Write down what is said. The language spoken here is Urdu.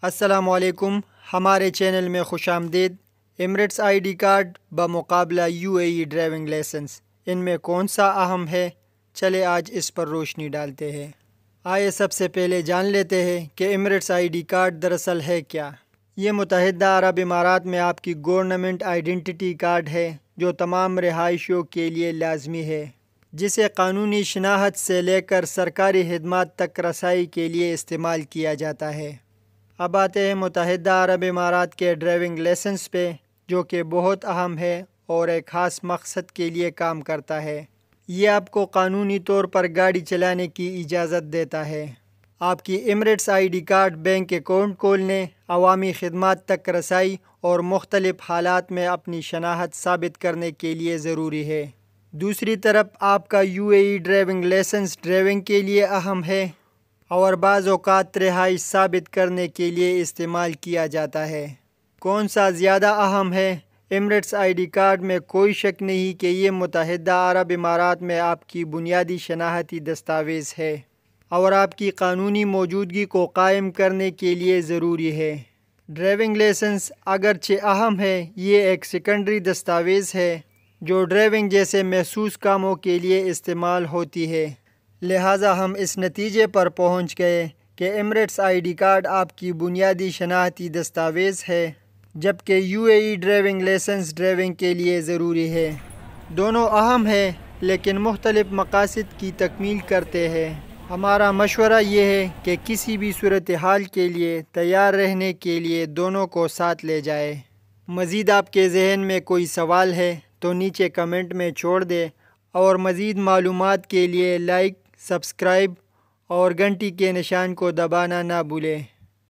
السلام علیکم، ہمارے چینل میں خوش آمدید۔ ایمریٹس آئی ڈی کارڈ بمقابلہ UAE ڈرائیونگ لائسنس، ان میں کون سا اہم ہے؟ چلے آج اس پر روشنی ڈالتے ہیں۔ آئے سب سے پہلے جان لیتے ہیں کہ ایمریٹس آئی ڈی کارڈ دراصل ہے کیا۔ یہ متحدہ عرب امارات میں آپ کی گورنمنٹ آئیڈینٹی کارڈ ہے جو تمام رہائشیوں کے لیے لازمی ہے، جسے قانونی شناخت سے لے کر سرکاری خدمات تک رسائی کے لیے استعمال کیا جاتا ہے۔ اب آتے ہیں متحدہ عرب امارات کے ڈرائیونگ لائسنس پہ، جو کہ بہت اہم ہے اور ایک خاص مقصد کے لیے کام کرتا ہے۔ یہ آپ کو قانونی طور پر گاڑی چلانے کی اجازت دیتا ہے۔ آپ کی Emirates I D card bank account کھولنے، عوامی خدمات تک رسائی اور مختلف حالات میں اپنی شناخت ثابت کرنے کے لیے ضروری ہے۔ دوسری طرف آپ کا UAE ڈرائیونگ لائسنس ڈرائیونگ کے لیے اہم ہے اور بعض اوقات رہائش ثابت کرنے کے لیے استعمال کیا جاتا ہے۔ کون سا زیادہ اہم ہے؟ ایمریٹس آئی ڈی کارڈ میں کوئی شک نہیں کہ یہ متحدہ عرب امارات میں آپ کی بنیادی شناختی دستاویز ہے اور آپ کی قانونی موجودگی کو قائم کرنے کے لیے ضروری ہے۔ ڈرائیونگ لائسنس اگرچہ اہم ہے، یہ ایک سیکنڈری دستاویز ہے جو ڈرائیونگ جیسے محسوس کاموں کے لیے استعمال ہوتی ہے۔ لہٰذا ہم اس نتیجے پر پہنچ گئے کہ ایمریٹس آئی ڈی کارڈ آپ کی بنیادی شناختی دستاویز ہے، جبکہ UAE ڈرائیونگ لائسنس ڈرائیونگ کے لیے ضروری ہے۔ دونوں اہم ہیں لیکن مختلف مقاصد کی تکمیل کرتے ہیں۔ ہمارا مشورہ یہ ہے کہ کسی بھی صورتحال کے لیے تیار رہنے کے لیے دونوں کو ساتھ لے جائے۔ مزید آپ کے ذہن میں کوئی سوال ہے تو نیچے کمنٹ میں چھوڑ دیں اور مزید معلومات کے لیے لائک، سبسکرائب اور گھنٹی کے نشان کو دبانا نہ بھولیں۔